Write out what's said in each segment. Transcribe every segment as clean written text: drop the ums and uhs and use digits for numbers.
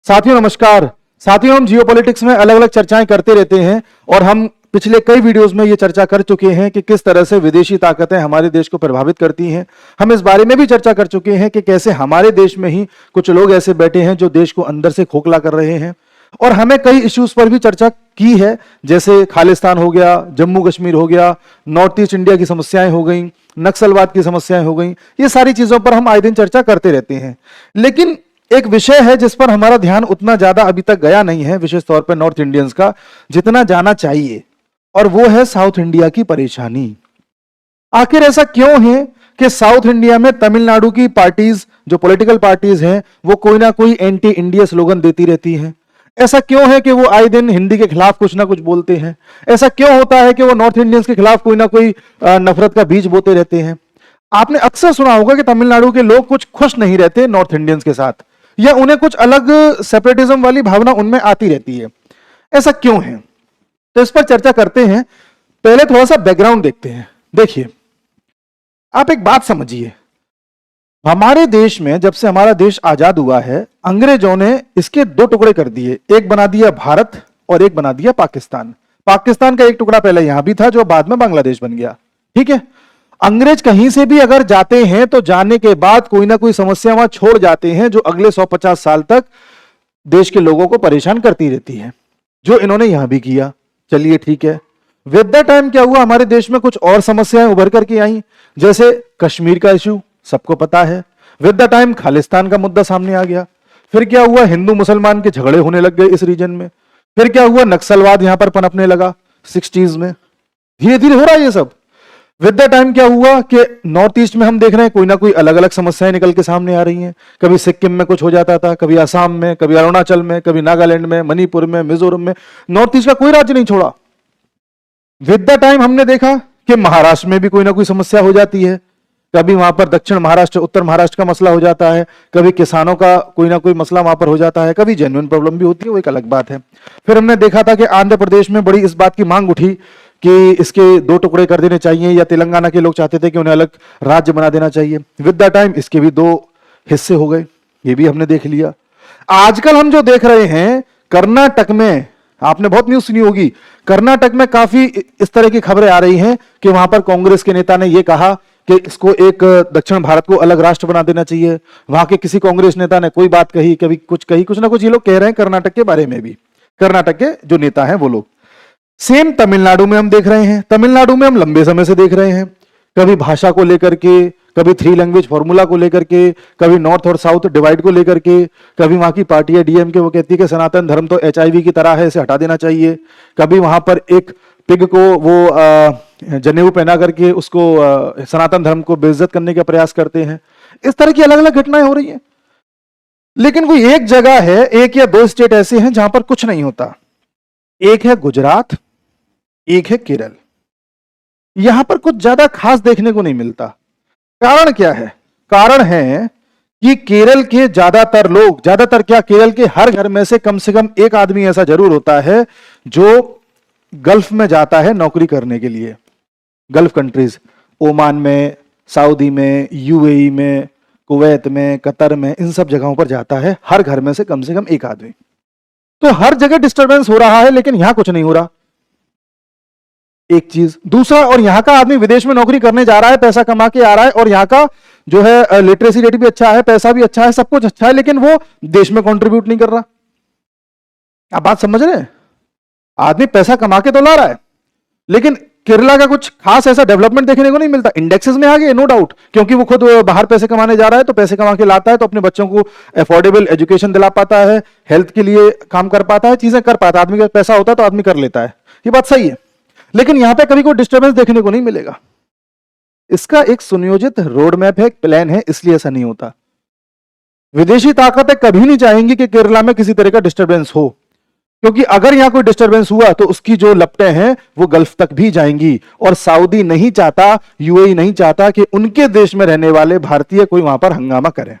साथियों नमस्कार। साथियों, हम जियोपॉलिटिक्स में अलग अलग चर्चाएं करते रहते हैं और हम पिछले कई वीडियोस में ये चर्चा कर चुके हैं कि किस तरह से विदेशी ताकतें हमारे देश को प्रभावित करती हैं। हम इस बारे में भी चर्चा कर चुके हैं कि कैसे हमारे देश में ही कुछ लोग ऐसे बैठे हैं जो देश को अंदर से खोखला कर रहे हैं, और हमें कई इश्यूज पर भी चर्चा की है, जैसे खालिस्तान हो गया, जम्मू कश्मीर हो गया, नॉर्थ ईस्ट इंडिया की समस्याएं हो गई, नक्सलवाद की समस्याएं हो गई। ये सारी चीजों पर हम आए दिन चर्चा करते रहते हैं। लेकिन एक विषय है जिस पर हमारा ध्यान उतना ज्यादा अभी तक गया नहीं है, विशेष तौर पर नॉर्थ इंडियंस का जितना जाना चाहिए, और वो है साउथ इंडिया की परेशानी। आखिर ऐसा क्यों है कि साउथ इंडिया में तमिलनाडु की पार्टीज, जो पॉलिटिकल पार्टीज हैं, वो कोई ना कोई एंटी इंडिया स्लोगन देती रहती हैं? ऐसा क्यों है कि वो आए दिन हिंदी के खिलाफ कुछ ना कुछ बोलते हैं? ऐसा क्यों होता है कि वो नॉर्थ इंडियंस के खिलाफ कोई ना कोई नफरत का बीज बोते रहते हैं? आपने अक्सर सुना होगा कि तमिलनाडु के लोग कुछ खुश नहीं रहते नॉर्थ इंडियंस के साथ, या उन्हें कुछ अलग सेपरेटिज्म वाली भावना उनमें आती रहती है। ऐसा क्यों है? तो इस पर चर्चा करते हैं। पहले थोड़ा सा बैकग्राउंड देखते हैं। देखिए, आप एक बात समझिए, हमारे देश में जब से हमारा देश आजाद हुआ है, अंग्रेजों ने इसके दो टुकड़े कर दिए। एक बना दिया भारत और एक बना दिया पाकिस्तान। पाकिस्तान का एक टुकड़ा पहले यहां भी था जो बाद में बांग्लादेश बन गया। ठीक है, अंग्रेज कहीं से भी अगर जाते हैं तो जाने के बाद कोई ना कोई समस्या वहां छोड़ जाते हैं जो अगले 150 साल तक देश के लोगों को परेशान करती रहती है, जो इन्होंने यहां भी किया। चलिए ठीक है, विद द टाइम क्या हुआ, हमारे देश में कुछ और समस्याएं उभर करके आई, जैसे कश्मीर का इश्यू सबको पता है। विद द टाइम खालिस्तान का मुद्दा सामने आ गया। फिर क्या हुआ, हिंदू मुसलमान के झगड़े होने लग गए इस रीजन में। फिर क्या हुआ, नक्सलवाद यहां पर पनपने लगा 60s में। धीरे धीरे हो रहा है ये सब। विद द टाइम क्या हुआ कि नॉर्थ ईस्ट में हम देख रहे हैं कोई ना कोई अलग अलग समस्याएं निकल के सामने आ रही हैं। कभी सिक्किम में कुछ हो जाता था, कभी असम में, कभी अरुणाचल में, कभी नागालैंड में, मणिपुर में, मिजोरम में। नॉर्थ ईस्ट का कोई राज्य नहीं छोड़ा। विद द टाइम हमने देखा कि महाराष्ट्र में भी कोई ना कोई समस्या हो जाती है। कभी वहां पर दक्षिण महाराष्ट्र, उत्तर महाराष्ट्र का मसला हो जाता है, कभी किसानों का कोई ना कोई मसला वहां पर हो जाता है, कभी जेन्युइन प्रॉब्लम भी होती है, वो एक अलग बात है। फिर हमने देखा था कि आंध्र प्रदेश में बड़ी इस बात की मांग उठी कि इसके दो टुकड़े कर देने चाहिए, या तेलंगाना के लोग चाहते थे कि उन्हें अलग राज्य बना देना चाहिए। विद द टाइम इसके भी दो हिस्से हो गए, ये भी हमने देख लिया। आजकल हम जो देख रहे हैं कर्नाटक में, आपने बहुत न्यूज सुनी होगी, कर्नाटक में काफी इस तरह की खबरें आ रही हैं कि वहां पर कांग्रेस के नेता ने यह कहा कि इसको एक दक्षिण भारत को अलग राष्ट्र बना देना चाहिए। वहां के किसी कांग्रेस नेता ने कोई बात कही, कभी कुछ कही, कुछ ना कुछ ये लोग कह रहे हैं कर्नाटक के बारे में भी। कर्नाटक के जो नेता हैं वो लोग। सेम तमिलनाडु में हम देख रहे हैं। तमिलनाडु में हम लंबे समय से देख रहे हैं, कभी भाषा को लेकर के, कभी 3 लैंग्वेज फॉर्मूला को लेकर के, कभी नॉर्थ और साउथ डिवाइड को लेकर के, कभी वहां की पार्टी है डीएमके, वो कहती है कि सनातन धर्म तो HIV की तरह है, इसे हटा देना चाहिए। कभी वहां पर एक पिग को वो जनेऊ पहना करके उसको सनातन धर्म को बेइज्जत करने का प्रयास करते हैं। इस तरह की अलग अलग घटनाएं हो रही हैं। लेकिन कोई एक जगह है, एक या दो स्टेट ऐसे हैं जहां पर कुछ नहीं होता। एक है गुजरात, एक है केरल। यहां पर कुछ ज्यादा खास देखने को नहीं मिलता। कारण क्या है? कारण है कि केरल के ज्यादातर लोग, ज्यादातर क्या, केरल के हर घर में से कम एक आदमी ऐसा जरूर होता है जो गल्फ में जाता है नौकरी करने के लिए। गल्फ कंट्रीज, ओमान में, सऊदी में, UAE में, कुवैत में, कतर में, इन सब जगहों पर जाता है हर घर में से कम एक आदमी। तो हर जगह डिस्टरबेंस हो रहा है, लेकिन यहां कुछ नहीं हो रहा। एक चीज। दूसरा, और यहां का आदमी विदेश में नौकरी करने जा रहा है, पैसा कमा के आ रहा है, और यहां का जो है लिटरेसी रेट भी अच्छा है, पैसा भी अच्छा है, सब कुछ अच्छा है, लेकिन वो देश में कंट्रीब्यूट नहीं कर रहा। आप बात समझ रहे हैं? आदमी पैसा कमा के तो ला रहा है, लेकिन केरला का कुछ खास ऐसा डेवलपमेंट देखने को नहीं मिलता। इंडेक्सेस में आ गए, नो डाउट, क्योंकि वो खुद बाहर पैसे कमाने जा रहा है, तो पैसे कमा के लाता है, तो अपने बच्चों को अफोर्डेबल एजुकेशन दिला पाता है, हेल्थ के लिए काम कर पाता है, चीजें कर पाता है। आदमी का पैसा होता है तो आदमी कर लेता है, ये बात सही है। लेकिन यहां पे कभी कोई डिस्टर्बेंस देखने को नहीं मिलेगा। इसका एक सुनियोजित रोड मैप है, एक प्लान है, इसलिए ऐसा नहीं होता। विदेशी ताकतें कभी नहीं चाहेंगी कि केरला में किसी तरह का डिस्टर्बेंस हो, क्योंकि अगर यहां कोई डिस्टर्बेंस हुआ तो उसकी जो लपटें हैं वो गल्फ तक भी जाएंगी, और सऊदी नहीं चाहता, UAE नहीं चाहता कि उनके देश में रहने वाले भारतीय कोई वहां पर हंगामा करे।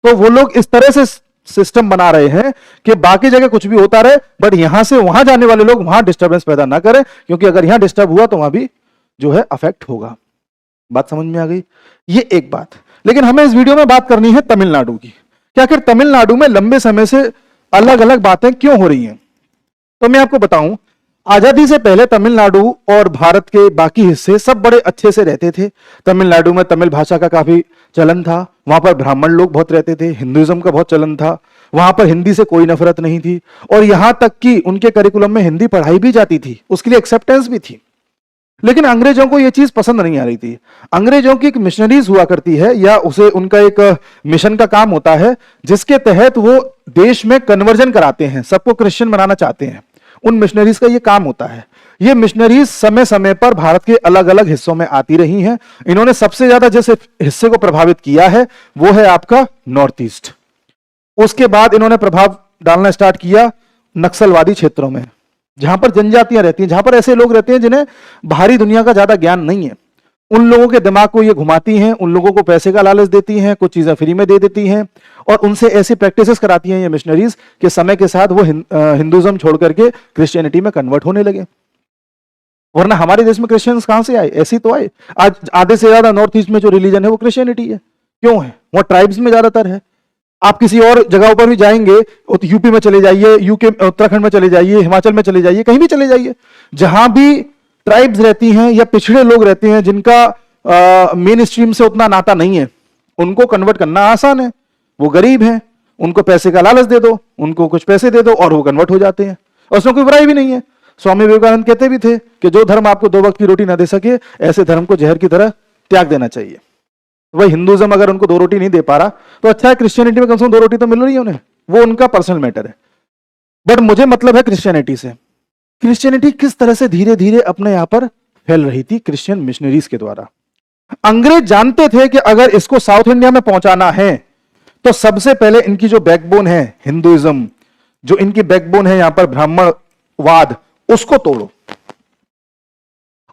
तो वो लोग इस तरह से सिस्टम बना रहे हैं कि बाकी जगह कुछ भी होता रहे, बट यहां से वहां जाने वाले लोग वहां डिस्टर्बेंस पैदा ना करें, क्योंकि अगर यहां डिस्टर्ब हुआ तो वहां भी जो है अफेक्ट होगा। बात समझ में आ गई? ये एक बात। लेकिन हमें इस वीडियो में बात करनी है तमिलनाडु की, कि आखिर तमिलनाडु में लंबे समय से अलग अलग बातें क्यों हो रही हैं। तो मैं आपको बताऊं, आजादी से पहले तमिलनाडु और भारत के बाकी हिस्से सब बड़े अच्छे से रहते थे। तमिलनाडु में तमिल भाषा का काफी चलन था, वहां पर ब्राह्मण लोग बहुत रहते थे, हिंदुइज्म का बहुत चलन था, वहां पर हिंदी से कोई नफरत नहीं थी, और यहां तक कि उनके करिकुलम में हिंदी पढ़ाई भी जाती थी, उसके लिए एक्सेप्टेंस भी थी। लेकिन अंग्रेजों को यह चीज पसंद नहीं आ रही थी। अंग्रेजों की एक मिशनरीज हुआ करती है, या उसे उनका एक मिशन का काम होता है, जिसके तहत वो देश में कन्वर्जन कराते हैं, सबको क्रिश्चियन बनाना चाहते हैं। उन मिशनरीज का ये काम होता है। ये मिशनरीज समय समय पर भारत के अलग अलग हिस्सों में आती रही हैं। इन्होंने सबसे ज्यादा जिस हिस्से को प्रभावित किया है वो है आपका नॉर्थ ईस्ट। उसके बाद इन्होंने प्रभाव डालना स्टार्ट किया नक्सलवादी क्षेत्रों में, जहां पर जनजातियां रहती हैं, जहां पर ऐसे लोग रहते हैं जिन्हें बाहरी दुनिया का ज्यादा ज्ञान नहीं है। उन लोगों के दिमाग को ये घुमाती हैं, उन लोगों को पैसे का लालच देती हैं, कुछ चीजें फ्री में दे देती हैं, और उनसे ऐसी प्रैक्टिसेस कराती हैं ये मिशनरीज कि समय के साथ वो हिंदुइज्म छोड़ करके क्रिश्चियनिटी में कन्वर्ट होने लगे। वरना हमारे देश में क्रिश्चियंस कहां से आए? ऐसे तो आए। आज आधे से ज्यादा नॉर्थ ईस्ट में जो रिलीजन है वो क्रिश्चियनिटी है। क्यों है? वो ट्राइब्स में ज्यादातर है। आप किसी और जगहों पर भी जाएंगे, यूपी में चले जाइए, यूके उत्तराखंड में चले जाइए, हिमाचल में चले जाइए, कहीं भी चले जाइए, जहां भी ट्राइब्स रहती हैं या पिछड़े लोग रहते हैं जिनका मेन स्ट्रीम से उतना नाता नहीं है, उनको कन्वर्ट करना आसान है। वो गरीब हैं, उनको पैसे का लालच दे दो, उनको कुछ पैसे दे दो और वो कन्वर्ट हो जाते हैं, और उसमें कोई बुराई भी नहीं है। स्वामी विवेकानंद कहते भी थे कि जो धर्म आपको 2 वक्त की रोटी ना दे सके, ऐसे धर्म को जहर की तरह त्याग देना चाहिए। वही हिंदुइज्म अगर उनको 2 रोटी नहीं दे पा रहा तो अच्छा है, क्रिश्चियनिटी में कम से कम 2 रोटी तो मिल रही है उन्हें, वो उनका पर्सनल मैटर है। बट मुझे मतलब है क्रिश्चियनिटी से। क्रिश्चियनिटी किस तरह से धीरे धीरे अपने यहां पर फैल रही थी क्रिश्चियन मिशनरीज के द्वारा। अंग्रेज जानते थे कि अगर इसको साउथ इंडिया में पहुंचाना है तो सबसे पहले इनकी जो बैकबोन है हिंदुइज्म, जो इनकी बैकबोन है यहां पर ब्राह्मणवाद, उसको तोड़ो।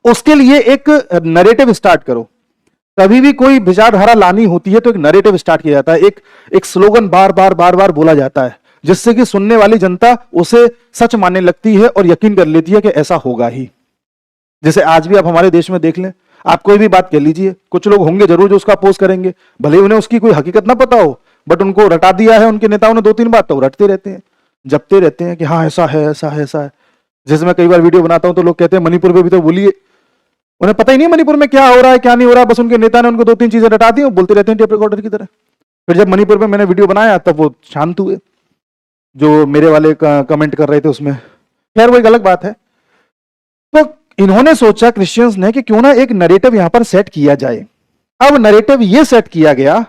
उसके लिए एक नैरेटिव स्टार्ट करो। कभी भी कोई विचारधारा लानी होती है तो एक नैरेटिव स्टार्ट किया जाता है, एक स्लोगन बार बार बोला जाता है, जिससे कि सुनने वाली जनता उसे सच मानने लगती है और यकीन कर लेती है कि ऐसा होगा ही। जैसे आज भी आप हमारे देश में देख लें, आप कोई भी बात कह लीजिए, कुछ लोग होंगे जरूर जो उसका अपोज करेंगे, भले उन्हें उसकी कोई हकीकत ना पता हो, बट उनको रटा दिया है उनके नेताओं ने 2-3 बात, तो रटते रहते हैं, जपते रहते हैं कि हाँ ऐसा है ऐसा है ऐसा है। जैसे मैं कई बार वीडियो बनाता हूं तो लोग कहते हैं मणिपुर में भी तो बोलिए, उन्हें पता ही नहीं मणिपुर में क्या हो रहा है क्या नहीं हो रहा, बस उनके नेता ने उनको 2-3 चीजें रटा दी, बोलते रहते हैं टेप रिकॉर्डर की तरह। फिर जब मणिपुर में मैंने वीडियो बनाया तब वो शांत हुए, जो मेरे वाले कमेंट कर रहे थे उसमें। खैर वो एक अलग बात है। तो इन्होंने सोचा क्रिश्चियंस ने कि क्यों ना एक नैरेटिव यहां पर सेट किया जाए। अब नैरेटिव ये सेट किया गया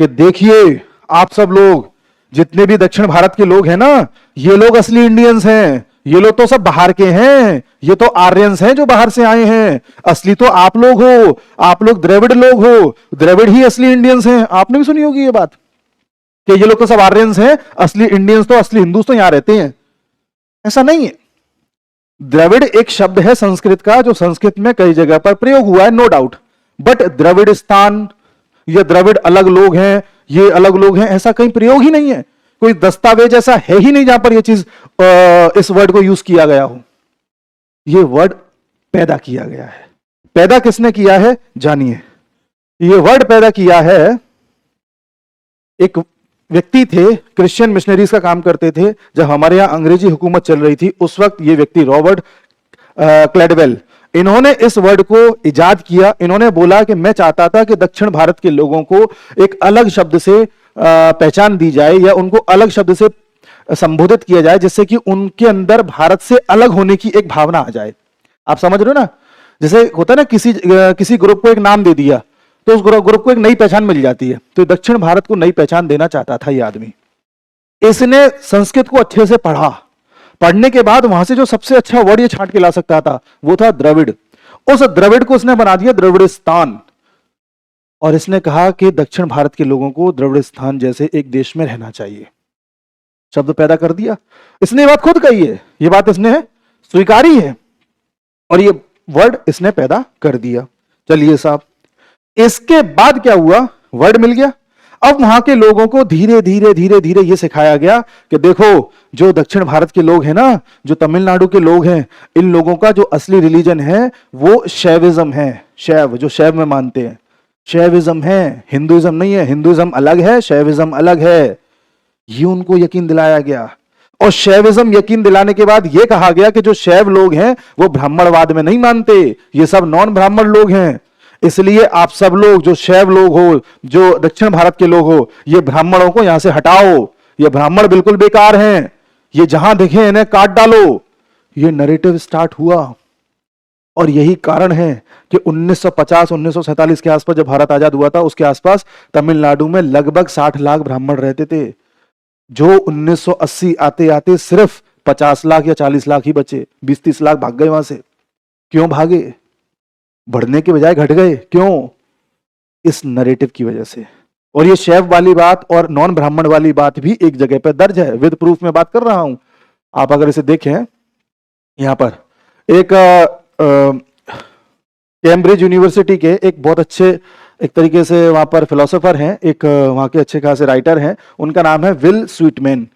कि देखिए आप सब लोग, जितने भी दक्षिण भारत के लोग हैं ना, ये लोग असली इंडियंस हैं, ये लोग तो सब बाहर के हैं, ये तो आर्यंस हैं जो बाहर से आए हैं, असली तो आप लोग हो, आप लोग द्रविड़ लोग हो, द्रविड़ ही असली इंडियंस हैं। आपने भी सुनी होगी ये बात कि ये लोग तो सब आर्यंस हैं, असली इंडियंस तो असली हिंदूस तो यहां रहते हैं। ऐसा नहीं है। द्रविड़ एक शब्द है संस्कृत का, जो संस्कृत में कई जगह पर प्रयोग हुआ है, नो डाउट, बट द्रविड़स्तान, ये द्रविड़ अलग लोग हैं, ये अलग लोग हैं, ऐसा कहीं प्रयोग ही नहीं है। कोई दस्तावेज ऐसा है ही नहीं जहां पर यह चीज इस वर्ड को यूज किया गया हो। यह वर्ड पैदा किया गया है। पैदा किसने किया है जानिए। यह वर्ड पैदा किया है, एक व्यक्ति थे, क्रिश्चियन मिशनरीज का काम करते थे जब हमारे यहां अंग्रेजी हुकूमत चल रही थी, उस वक्त ये व्यक्ति रॉबर्ट क्लैडवेल, इन्होंने इस वर्ड को इजाद किया। इन्होंने बोला कि मैं चाहता था कि दक्षिण भारत के लोगों को एक अलग शब्द से पहचान दी जाए, या उनको अलग शब्द से संबोधित किया जाए, जिससे कि उनके अंदर भारत से अलग होने की एक भावना आ जाए। आप समझ रहे हो ना? जैसे होता है ना, किसी ग्रुप को एक नाम दे दिया तो उस ग्रुप को एक नई पहचान मिल जाती है। तो दक्षिण भारत को नई पहचान देना चाहता था ये आदमी। इसने संस्कृत को अच्छे से पढ़ा, पढ़ने के बाद वहां से जो सबसे अच्छा वर्ड ये छांट के ला सकता था वो था द्रविड़। उस द्रविड़ को इसने बना दिया द्रविड़स्तान, और इसने कहा कि दक्षिण भारत के लोगों को द्रविड़स्तान जैसे एक देश में रहना चाहिए। शब्द पैदा कर दिया इसने, ये बात खुद कही है, ये बात इसने स्वीकारी है, और ये वर्ड इसने पैदा कर दिया। चलिए साहब, इसके बाद क्या हुआ? वर्ड मिल गया। अब वहां के लोगों को धीरे धीरे ये सिखाया गया कि देखो, जो दक्षिण भारत के लोग हैं ना, जो तमिलनाडु के लोग हैं, इन लोगों का जो असली रिलीजन है वो शैविज्म है। शैव, जो शैव में मानते हैं, शैविज्म है, हिंदुइज्म नहीं है। हिंदुइज्म अलग है, शैविज्म अलग है। ये उनको यकीन दिलाया गया। और शैविज्म यकीन दिलाने के बाद यह कहा गया कि जो शैव लोग हैं वो ब्राह्मणवाद में नहीं मानते, ये सब नॉन ब्राह्मण लोग हैं, इसलिए आप सब लोग जो शैव लोग हो, जो दक्षिण भारत के लोग हो, ये ब्राह्मणों को यहां से हटाओ, ये ब्राह्मण बिल्कुल बेकार हैं, ये जहां दिखे इन्हें काट डालो। ये नैरेटिव स्टार्ट हुआ। और यही कारण है कि 1950-1947 के आसपास जब भारत आजाद हुआ था, उसके आसपास तमिलनाडु में लगभग 60 लाख ब्राह्मण रहते थे, जो 1980 आते आते सिर्फ 50 लाख या 40 लाख ही बचे, 20-30 लाख भाग गए वहां से। क्यों भागे? बढ़ने के बजाय घट गए। क्यों? इस नैरेटिव की वजह से। और ये शैव वाली बात और नॉन ब्राह्मण वाली बात भी एक जगह पर दर्ज है, विद प्रूफ में बात कर रहा हूं। आप अगर इसे देखें, यहां पर एक कैम्ब्रिज यूनिवर्सिटी के एक बहुत अच्छे, एक तरीके से वहां पर फिलोसोफर हैं, एक वहां के अच्छे खासे राइटर हैं, उनका नाम है विल स्वीटमैन।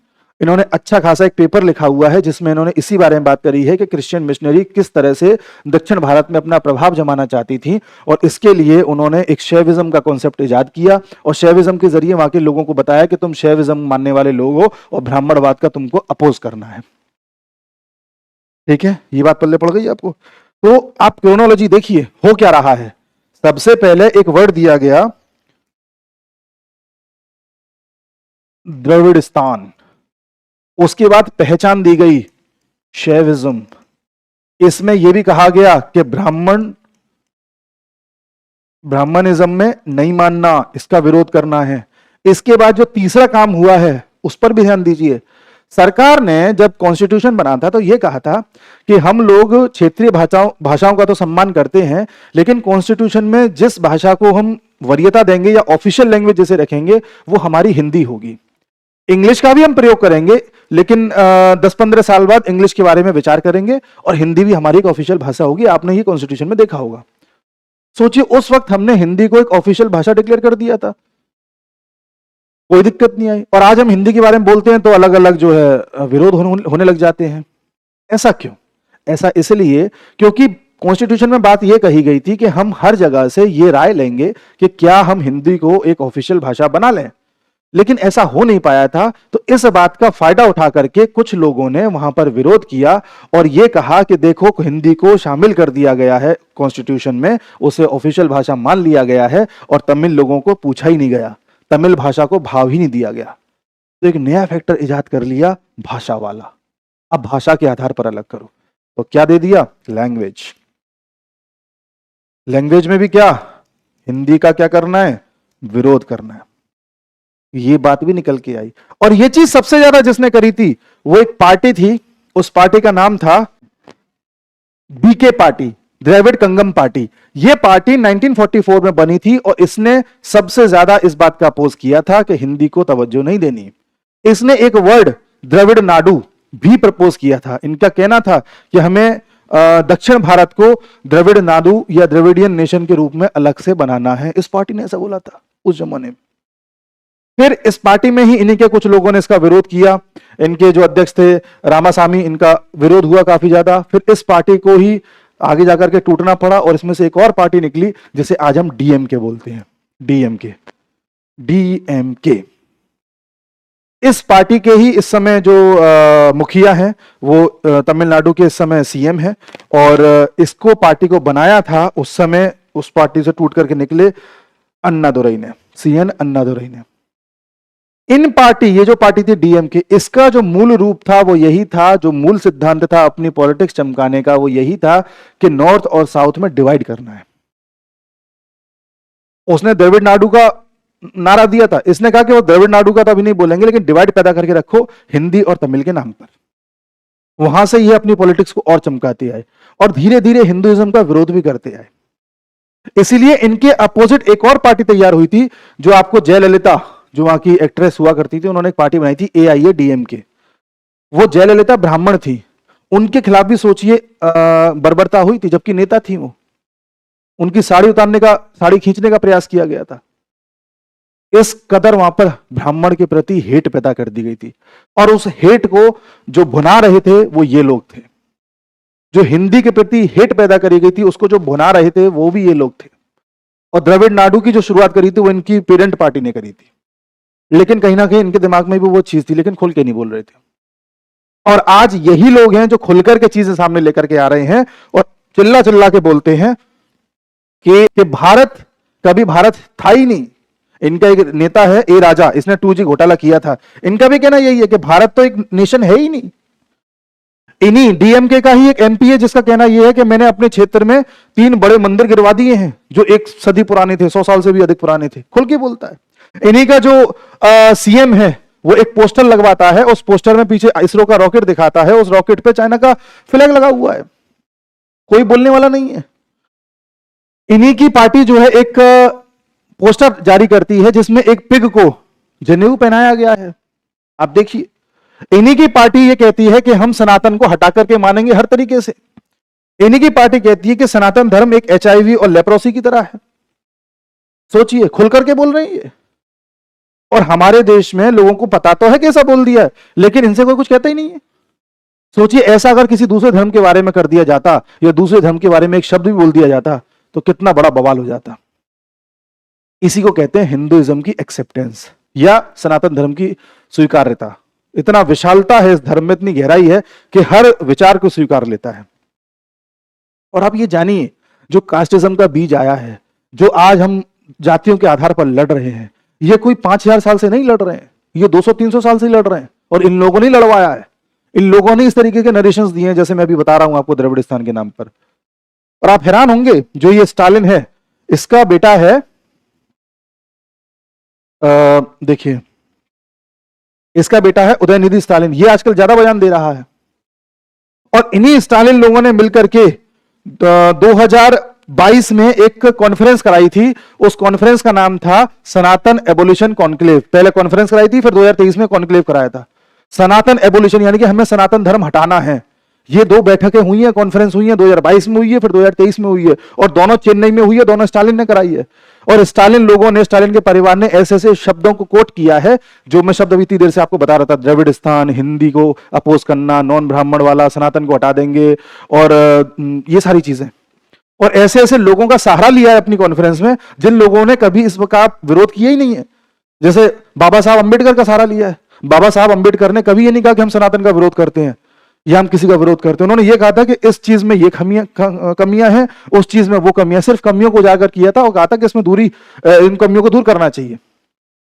इन्होंने अच्छा खासा एक पेपर लिखा हुआ है जिसमें इन्होंने इसी बारे में बात करी है कि क्रिश्चियन मिशनरी किस तरह से दक्षिण भारत में अपना प्रभाव जमाना चाहती थी, और इसके लिए उन्होंने एक शैविज्म का कॉन्सेप्ट इजाद किया और शैविज्म के जरिए वहां के लोगों को बताया कि तुम शैविज्म मानने वाले लोग हो और ब्राह्मणवाद का तुमको अपोज करना है। ठीक है, ये बात पल्ले पड़ गई आपको? तो आप क्रोनोलॉजी देखिए हो क्या रहा है। सबसे पहले एक वर्ड दिया गया द्रविड़स्तान, उसके बाद पहचान दी गई शैविज्म, इसमें यह भी कहा गया कि ब्राह्मणिज्म में नहीं मानना, इसका विरोध करना है। इसके बाद जो तीसरा काम हुआ है उस पर भी ध्यान दीजिए। सरकार ने जब कॉन्स्टिट्यूशन बना था तो यह कहा था कि हम लोग क्षेत्रीय भाषाओं का तो सम्मान करते हैं, लेकिन कॉन्स्टिट्यूशन में जिस भाषा को हम वरीयता देंगे या ऑफिशियल लैंग्वेज जिसे रखेंगे वो हमारी हिंदी होगी। इंग्लिश का भी हम प्रयोग करेंगे, लेकिन 10-15 साल बाद इंग्लिश के बारे में विचार करेंगे और हिंदी भी हमारी एक ऑफिशियल भाषा होगी। आपने ये कॉन्स्टिट्यूशन में देखा होगा। सोचिए उस वक्त हमने हिंदी को एक ऑफिशियल भाषा डिक्लेयर कर दिया था, कोई दिक्कत नहीं आई, और आज हम हिंदी के बारे में बोलते हैं तो अलग अलग जो है विरोध होने लग जाते हैं। ऐसा क्यों? ऐसा इसलिए क्योंकि कॉन्स्टिट्यूशन में बात यह कही गई थी कि हम हर जगह से ये राय लेंगे कि क्या हम हिंदी को एक ऑफिशियल भाषा बना लें, लेकिन ऐसा हो नहीं पाया था। तो इस बात का फायदा उठा करके कुछ लोगों ने वहां पर विरोध किया और यह कहा कि देखो हिंदी को शामिल कर दिया गया है कॉन्स्टिट्यूशन में, उसे ऑफिशियल भाषा मान लिया गया है और तमिल लोगों को पूछा ही नहीं गया, तमिल भाषा को भाव ही नहीं दिया गया। तो एक नया फैक्टर इजाद कर लिया, भाषा वाला। अब भाषा के आधार पर अलग करो, तो क्या दे दिया? लैंग्वेज। लैंग्वेज में भी क्या? हिंदी का क्या करना है? विरोध करना है। ये बात भी निकल के आई। और ये चीज सबसे ज्यादा जिसने करी थी वो एक पार्टी थी, उस पार्टी का नाम था बीके पार्टी, द्रविड़ कंगम पार्टी। यह पार्टी 1944 में बनी थी और इसने सबसे ज्यादा इस बात का अपोज किया था कि हिंदी को तवज्जो नहीं देनी। इसने एक वर्ड द्रविड़ नाडु भी प्रपोज किया था। इनका कहना था कि हमें दक्षिण भारत को द्रविड़ नाडु या द्रविडियन नेशन के रूप में अलग से बनाना है। इस पार्टी ने ऐसा बोला था उस जमाने में। फिर इस पार्टी में ही इन्हीं के कुछ लोगों ने इसका विरोध किया। इनके जो अध्यक्ष थे रामासामी, इनका विरोध हुआ काफी ज्यादा। फिर इस पार्टी को ही आगे जाकर के टूटना पड़ा और इसमें से एक और पार्टी निकली जिसे आज हम डीएमके बोलते हैं। डीएमके इस पार्टी के ही इस समय जो मुखिया हैं वो तमिलनाडु के इस समय सीएम है, और इसको पार्टी को बनाया था उस समय, उस पार्टी से टूट करके निकले अन्नादुरई ने, सीएन अन्नादुरई ने। इन पार्टी, ये जो पार्टी थी डीएमके, इसका जो मूल रूप था वो यही था, जो मूल सिद्धांत था अपनी पॉलिटिक्स चमकाने का वो यही था कि नॉर्थ और साउथ में डिवाइड करना है। उसने द्रविड़ नाडु का नारा दिया था। इसने कहा कि वो द्रविड़ नाडु का तो अभी नहीं बोलेंगे, लेकिन डिवाइड पैदा करके रखो हिंदी और तमिल के नाम पर। वहां से ये अपनी पॉलिटिक्स को और चमकाते आए और धीरे धीरे हिंदुइज्म का विरोध भी करते आए। इसीलिए इनके अपोजिट एक और पार्टी तैयार हुई थी, जो आपको जयललिता, जो वहां की एक्ट्रेस हुआ करती थी, उन्होंने एक पार्टी बनाई थी AIADMK। वो जयललिता ब्राह्मण थी, उनके खिलाफ भी सोचिए बर्बरता हुई थी, जबकि नेता थी वो। उनकी साड़ी उतारने का, साड़ी खींचने का प्रयास किया गया था। इस कदर वहां पर ब्राह्मण के प्रति हेट पैदा कर दी गई थी, और उस हेट को जो भुना रहे थे वो ये लोग थे। जो हिंदी के प्रति हेट पैदा करी गई थी उसको जो भुना रहे थे वो भी ये लोग थे। और द्रविड़ नाडु की जो शुरुआत करी थी वो इनकी पेरेंट पार्टी ने करी थी। लेकिन कहीं ना कहीं इनके दिमाग में भी वो चीज थी, लेकिन खुल के नहीं बोल रहे थे। और आज यही लोग हैं जो खुलकर के चीजें सामने लेकर के आ रहे हैं और चिल्ला चिल्ला के बोलते हैं कि भारत, कभी भारत था ही नहीं। इनका एक नेता है ए राजा, इसने 2G घोटाला किया था। इनका भी कहना यही है कि भारत तो एक नेशन है ही नहीं। इन्हीं डीएमके का ही एक एमपी है जिसका कहना यह है कि मैंने अपने क्षेत्र में 3 बड़े मंदिर गिरवा दिए हैं जो 1 सदी पुराने थे, 100 साल से भी अधिक पुराने थे। खुल के बोलता है। इन्हीं का जो सीएम है वो एक पोस्टर लगवाता है, उस पोस्टर में पीछे इसरो का रॉकेट दिखाता है, उस रॉकेट पे चाइना का फ्लैग लगा हुआ है। कोई बोलने वाला नहीं है। इन्हीं की पार्टी जो है एक पोस्टर जारी करती है जिसमें एक पिग को जनेऊ पहनाया गया है। आप देखिए, इन्हीं की पार्टी ये कहती है कि हम सनातन को हटा करके मानेंगे हर तरीके से। इन्हीं की पार्टी कहती है कि सनातन धर्म एक HIV और लेप्रोसी की तरह है। सोचिए, खुल करके बोल रही है। और हमारे देश में लोगों को पता तो है कैसा बोल दिया है, लेकिन इनसे कोई कुछ कहता ही नहीं है। सोचिए, ऐसा अगर किसी दूसरे धर्म के बारे में कर दिया जाता या दूसरे धर्म के बारे में एक शब्द भी बोल दिया जाता तो कितना बड़ा बवाल हो जाता। इसी को कहते हैं हिंदुइज्म की एक्सेप्टेंस या सनातन धर्म की स्वीकार्यता। इतना विशालता है इस धर्म में, इतनी गहराई है कि हर विचार को स्वीकार लेता है। और आप ये जानिए, जो कास्टिज्म का बीज आया है, जो आज हम जातियों के आधार पर लड़ रहे हैं, ये कोई 5000 साल से नहीं लड़ रहे हैं, ये 200-300 साल से ही लड़ रहे हैं। और इन लोगों ने लड़वाया है। इन लोगों ने इस तरीके के नरेशंस दिए हैं जैसे मैं अभी बता रहा हूं आपको द्रविड़स्थान के नाम पर। और आप हैरान होंगे, जो ये स्टालिन है, इसका बेटा है, देखिए, इसका बेटा है उदयनिधि स्टालिन। ये आजकल ज्यादा बयान दे रहा है। और इन्हीं स्टालिन लोगों ने मिलकर के 2022 में एक कॉन्फ्रेंस कराई थी। उस कॉन्फ्रेंस का नाम था सनातन एबोलिशन कॉन्क्लेव। पहले कॉन्फ्रेंस कराई थी, फिर 2023 में कॉन्क्लेव कराया था। सनातन एबोलिशन यानी कि हमें सनातन धर्म हटाना है। ये 2 बैठकें हुई हैं, कॉन्फ्रेंस हुई है, 2022 में हुई है, फिर 2023 में हुई है। और दोनों चेन्नई में हुई है, दोनों स्टालिन ने कराई है। और स्टालिन लोगों ने, स्टालिन के परिवार ने ऐसे ऐसे शब्दों को कोट किया है जो मैं शब्द अभी इतनी देर से आपको बता रहा था। द्रविड़स्थान, हिंदी को अपोज करना, नॉन ब्राह्मण वाला, सनातन को हटा देंगे, और ये सारी चीजें। और ऐसे ऐसे लोगों का सहारा लिया है अपनी कॉन्फ्रेंस में जिन लोगों ने कभी इसका विरोध किया ही नहीं है। जैसे बाबा साहब अंबेडकर का सहारा लिया है। बाबा साहब अंबेडकर ने कभी ये नहीं कहा कि हम सनातन का विरोध करते हैं या हम किसी का विरोध करते हैं। उन्होंने ये कहा था कि इस चीज में ये कमियां हैं, उस चीज में वो कमियां। सिर्फ कमियों को उजागर किया था और कहा था कि इसमें दूरी, इन कमियों को दूर करना चाहिए।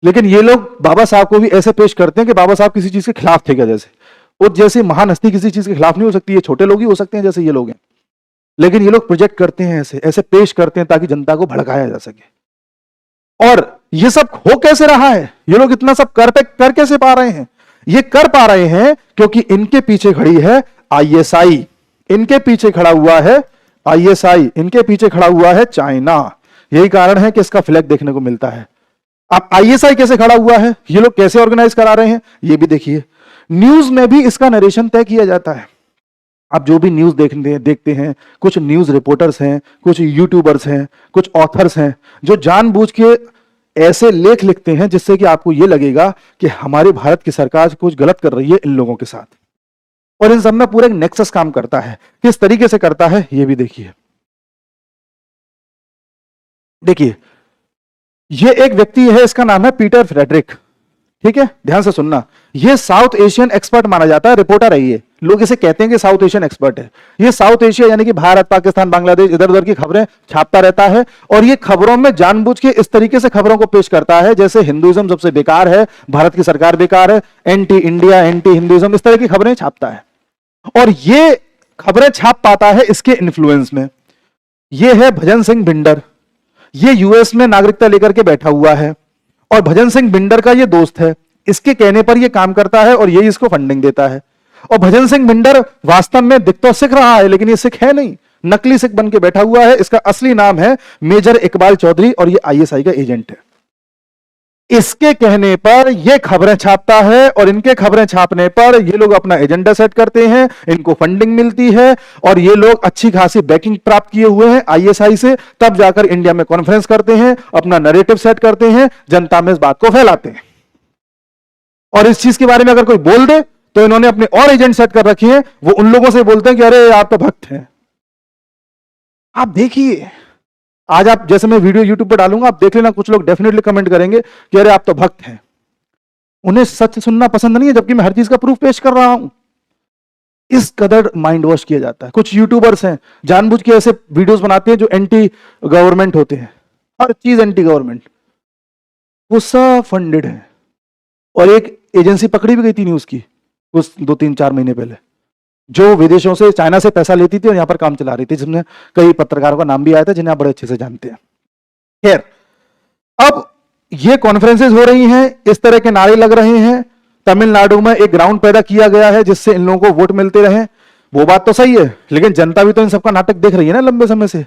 लेकिन ये लोग बाबा साहब को भी ऐसे पेश करते हैं कि बाबा साहब किसी चीज के खिलाफ थे क्या। जैसे वो, जैसे महान हस्ती किसी चीज के खिलाफ नहीं हो सकती, ये छोटे लोग ही हो सकते हैं जैसे ये लोग हैं। लेकिन ये लोग प्रोजेक्ट करते हैं, ऐसे ऐसे पेश करते हैं ताकि जनता को भड़काया जा सके। और ये सब हो कैसे रहा है, ये लोग इतना सब कर कैसे पा रहे हैं? ये कर पा रहे हैं क्योंकि इनके पीछे खड़ी है ISI, इनके पीछे खड़ा हुआ है ISI, इनके पीछे खड़ा हुआ है चाइना। यही कारण है कि इसका फ्लैग देखने को मिलता है। अब ISI कैसे खड़ा हुआ है, ये लोग कैसे ऑर्गेनाइज करा रहे हैं, ये भी देखिए। न्यूज में भी इसका नरेशन तय किया जाता है। आप जो भी न्यूज देखते हैं, कुछ न्यूज रिपोर्टर्स हैं, कुछ यूट्यूबर्स हैं, कुछ ऑथर्स हैं जो जानबूझ के ऐसे लेख लिखते हैं जिससे कि आपको यह लगेगा कि हमारे भारत की सरकार कुछ गलत कर रही है इन लोगों के साथ। और इन सब में पूरा एक नेक्सस काम करता है। किस तरीके से करता है ये भी देखिए। देखिए, ये एक व्यक्ति है, इसका नाम है पीटर फ्रेडरिक। ठीक है, ध्यान से सुनना। ये साउथ एशियन एक्सपर्ट माना जाता है, रिपोर्टर है ये। लोग इसे कहते हैं कि साउथ एशियन एक्सपर्ट है। ये साउथ एशिया यानी कि भारत, पाकिस्तान, बांग्लादेश, इधर उधर की खबरें छापता रहता है। और ये खबरों में जानबूझ के इस तरीके से खबरों को पेश करता है जैसे हिंदुइज्म सबसे बेकार है, भारत की सरकार बेकार है, एंटी इंडिया, एंटी हिंदुइज्म, इस तरह की खबरें छापता है। और ये खबरें छाप पाता है इसके इन्फ्लुएंस में। ये है भजन सिंह भिंडर। ये यूएस में नागरिकता लेकर के बैठा हुआ है और भजन सिंह भिंडर का ये दोस्त है। इसके कहने पर ये काम करता है और ये इसको फंडिंग देता है। और भजन सिंह भिंडर वास्तव में दिख तो सिख रहा है लेकिन ये सिख है नहीं, नकली सिख बन के बैठा हुआ है। इसका असली नाम है मेजर इकबाल चौधरी और ये ISI का एजेंट है। इसके कहने पर ये खबरें छापता है और इनके खबरें छापने पर ये लोग अपना एजेंडा सेट करते हैं, इनको फंडिंग मिलती है और ये लोग अच्छी खासी बैकिंग प्राप्त किए हुए हैं ISI से। तब जाकर इंडिया में कॉन्फ्रेंस करते हैं, अपना नैरेटिव सेट करते हैं, जनता में इस बात को फैलाते हैं। और इस चीज के बारे में अगर कोई बोल दे तो इन्होंने अपने और एजेंट सेट कर रखे हैं, वो उन लोगों से बोलते हैं कि अरे आप तो भक्त हैं। आप देखिए, आज आप, जैसे मैं वीडियो यूट्यूब पर डालूंगा, आप देख लेना, कुछ लोग डेफिनेटली कमेंट करेंगे कि अरे आप तो भक्त हैं। उन्हें सच सुनना पसंद नहीं है, जबकि मैं हर चीज का प्रूफ पेश कर रहा हूं। इस कदर माइंड वॉश किया जाता है। कुछ यूट्यूबर्स हैं जानबूझ के ऐसे वीडियोस बनाते हैं जो एंटी गवर्नमेंट होते हैं, हर चीज एंटी गवर्नमेंट, वो सब फंडेड है। और एक एजेंसी पकड़ी भी गई थी न्यूज की कुछ 2-3-4 महीने पहले, जो विदेशों से, चाइना से पैसा लेती थी और यहां पर काम चला रही थी, जिसमें कई पत्रकारों का नाम भी आया था जिन्हें आप बड़े अच्छे से जानते हैं। खैर, अब ये कॉन्फ्रेंसेज हो रही हैं, इस तरह के नारे लग रहे हैं, तमिलनाडु में एक ग्राउंड पैदा किया गया है जिससे इन लोगों को वोट मिलते रहे। वो बात तो सही है, लेकिन जनता भी तो इन सबका नाटक देख रही है ना लंबे समय से।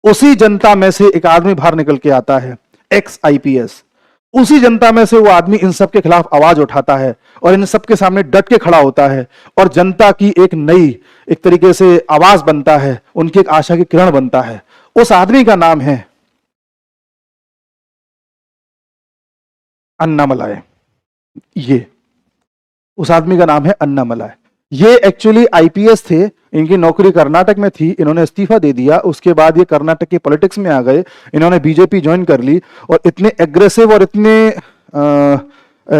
उसी जनता में से एक आदमी बाहर निकल के आता है, एक्स आईपीएस, उसी जनता में से वो आदमी इन सब के खिलाफ आवाज उठाता है और इन सब के सामने डट के खड़ा होता है और जनता की एक नई, एक तरीके से आवाज बनता है, उनकी एक आशा की किरण बनता है। उस आदमी का नाम है अन्नामलाई। ये उस आदमी का नाम है अन्नामलाई। ये एक्चुअली आईपीएस थे, इनकी नौकरी कर्नाटक में थी, इन्होंने इस्तीफा दे दिया, उसके बाद ये कर्नाटक की पॉलिटिक्स में आ गए, इन्होंने बीजेपी ज्वाइन कर ली और इतने एग्रेसिव और इतने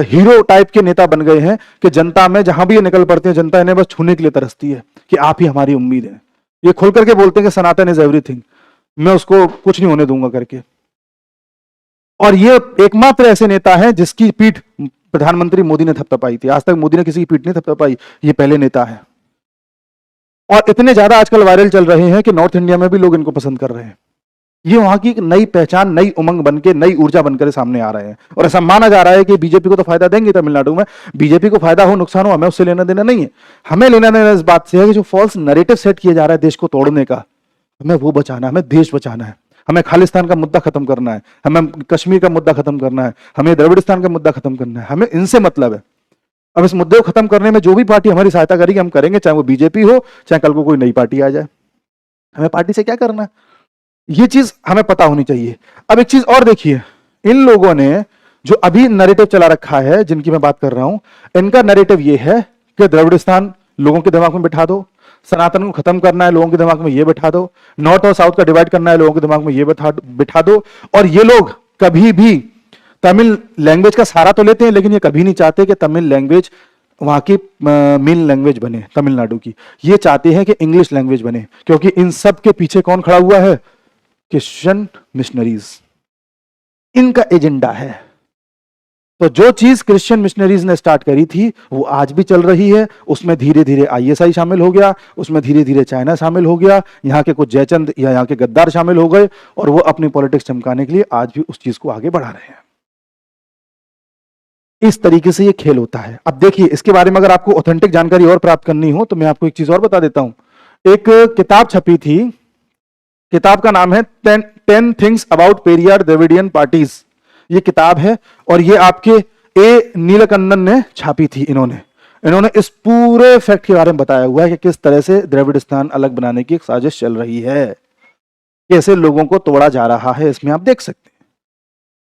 हीरो टाइप के नेता बन गए हैं कि जनता में जहां भी ये निकल पड़ते हैं, जनता इन्हें बस छूने के लिए तरसती है कि आप ही हमारी उम्मीद है। ये खुल करके बोलते हैं कि सनातन इज एवरीथिंग, मैं उसको कुछ नहीं होने दूंगा करके। और ये एकमात्र ऐसे नेता हैं जिसकी पीठ प्रधानमंत्री मोदी ने थपथपाई थी। आज तक मोदी ने किसी की पीठ नहीं थपथपाई, ये पहले नेता है। और इतने ज्यादा आजकल वायरल चल रहे हैं कि नॉर्थ इंडिया में भी लोग इनको पसंद कर रहे हैं। ये वहां की एक नई पहचान, नई उमंग बनके, नई ऊर्जा बनकर सामने आ रहे हैं। और ऐसा माना जा रहा है कि बीजेपी को तो फायदा देंगे तमिलनाडु में, बीजेपी को फायदा हो नुकसान हो हमें उससे लेना देना नहीं है। हमें लेना देना इस बात से है कि जो फॉल्स नैरेटिव सेट किया जा रहा है देश को तोड़ने का, हमें वो बचाना है, हमें देश बचाना है, हमें खालिस्तान का मुद्दा खत्म करना है, हमें कश्मीर का मुद्दा खत्म करना है, हमें द्रविड़स्तान का मुद्दा खत्म करना है, हमें इनसे मतलब है। अब इस मुद्दे को खत्म करने में जो भी पार्टी हमारी सहायता करेगी हम करेंगे, चाहे वो बीजेपी हो, चाहे कल को कोई नई पार्टी आ जाए। हमें पार्टी से क्या करना है, ये चीज हमें पता होनी चाहिए। अब एक चीज और देखिए, इन लोगों ने जो अभी नैरेटिव चला रखा है, जिनकी मैं बात कर रहा हूं, इनका नैरेटिव ये है कि द्रविड़स्तान लोगों के दिमाग में बिठा दो, सनातन को खत्म करना है लोगों के दिमाग में ये बिठा दो, नॉर्थ और साउथ का डिवाइड करना है लोगों के दिमाग में ये बिठा दो। और ये लोग कभी भी तमिल लैंग्वेज का सहारा तो लेते हैं, लेकिन ये कभी नहीं चाहते कि तमिल लैंग्वेज वहां की मेन लैंग्वेज बने तमिलनाडु की। ये चाहते हैं कि इंग्लिश लैंग्वेज बने, क्योंकि इन सब के पीछे कौन खड़ा हुआ है, क्रिश्चियन मिशनरीज, इनका एजेंडा है। तो जो चीज क्रिश्चियन मिशनरीज ने स्टार्ट करी थी वो आज भी चल रही है। उसमें धीरे धीरे आईएसआई शामिल हो गया, उसमें धीरे धीरे चाइना शामिल हो गया, यहाँ के कुछ जयचंद या यहाँ के गद्दार शामिल हो गए, और वो अपनी पॉलिटिक्स चमकाने के लिए आज भी उस चीज को आगे बढ़ा रहे हैं। इस तरीके से ये खेल होता है। अब देखिए, इसके बारे में अगर आपको ऑथेंटिक जानकारी और प्राप्त करनी हो तो मैं आपको एक चीज और बता देता हूं। एक किताब छपी थी, किताब का नाम है 10 things about Periyar Dravidian parties. ये किताब है और ये आपके ए नीलकंठन ने छापी थी। इन्होंने इस पूरे फैक्ट के बारे में बताया हुआ है कि किस तरह से द्रविड़स्तान अलग बनाने की एक साजिश चल रही है, कैसे लोगों को तोड़ा जा रहा है, इसमें आप देख सकते हैं।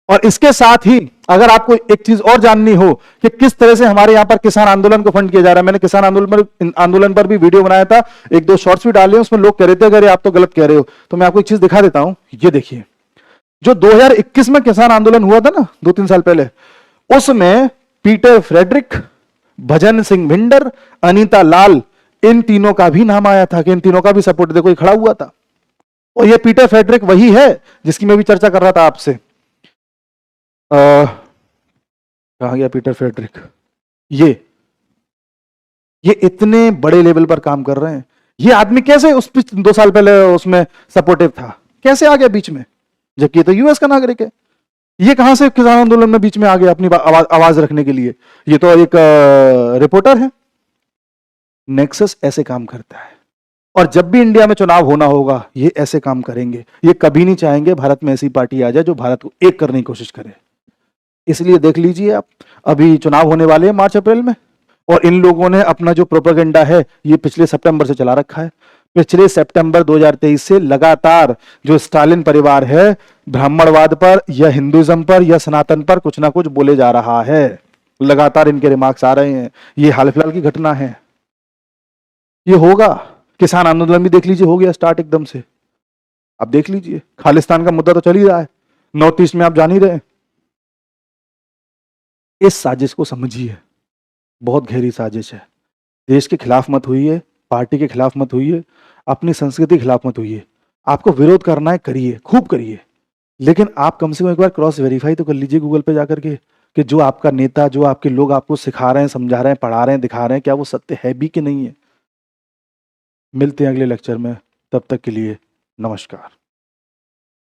और इसके साथ ही अगर आपको एक चीज और जाननी हो कि किस तरह से हमारे यहां पर किसान आंदोलन को फंड किया जा रहा है, मैंने किसान आंदोलन पर भी वीडियो बनाया था, 1-2 शॉर्ट्स भी डाले, उसमें लोग कह रहे थे अगर आप तो गलत कह रहे हो, तो मैं आपको एक चीज दिखा देता हूं। ये देखिए, जो 2021 में किसान आंदोलन हुआ था ना 2-3 साल पहले, उसमें पीटर फ्रेडरिक, भजन सिंह भिंडर, अनीता लाल, इन तीनों का भी नाम आया था कि इन तीनों का भी सपोर्ट देखो ये खड़ा हुआ था। और ये पीटर फ्रेडरिक वही है जिसकी मैं भी चर्चा कर रहा था आपसे। कहां गया पीटर फ्रेडरिक? ये इतने बड़े लेवल पर काम कर रहे हैं। ये आदमी कैसे उस 2 साल पहले उसमें सपोर्टिव था, कैसे आ गया बीच में, जबकि ये तो यूएस का नागरिक है। ये कहां से किसान आंदोलन में बीच में आ गया अपनी आवाज रखने के लिए? ये तो एक रिपोर्टर है। नेक्सस ऐसे काम करता है, और जब भी इंडिया में चुनाव होना होगा ये ऐसे काम करेंगे। ये कभी नहीं चाहेंगे भारत में ऐसी पार्टी आ जाए जो भारत को एक करने की कोशिश करे। इसलिए देख लीजिए आप, अभी चुनाव होने वाले हैं मार्च अप्रैल में, और इन लोगों ने अपना जो प्रोपेगेंडा है ये पिछले सितंबर से चला रखा है। पिछले सितंबर 2023 से लगातार जो स्टालिन परिवार है ब्राह्मणवाद पर या हिंदुइज्म पर या सनातन पर कुछ ना कुछ बोले जा रहा है। लगातार इनके रिमार्क्स आ रहे हैं। ये हाल फिलहाल की घटना है, ये होगा। किसान आंदोलन भी देख लीजिए, हो गया स्टार्ट एकदम से। आप देख लीजिए, खालिस्तान का मुद्दा तो चल ही रहा है, नॉर्थ ईस्ट में आप जान ही रहे हैं। इस साजिश को समझिए, बहुत गहरी साजिश है। देश के खिलाफ मत होइए, पार्टी के खिलाफ मत होइए, अपनी संस्कृति के खिलाफ मत होइए। आपको विरोध करना है, करिए, खूब करिए, लेकिन आप कम से कम एक बार क्रॉस वेरीफाई तो कर लीजिए गूगल पे जाकर के कि जो आपका नेता, जो आपके लोग आपको सिखा रहे हैं, समझा रहे हैं, पढ़ा रहे हैं, दिखा रहे हैं, क्या वो सत्य है भी कि नहीं है। मिलते हैं अगले लेक्चर में, तब तक के लिए नमस्कार।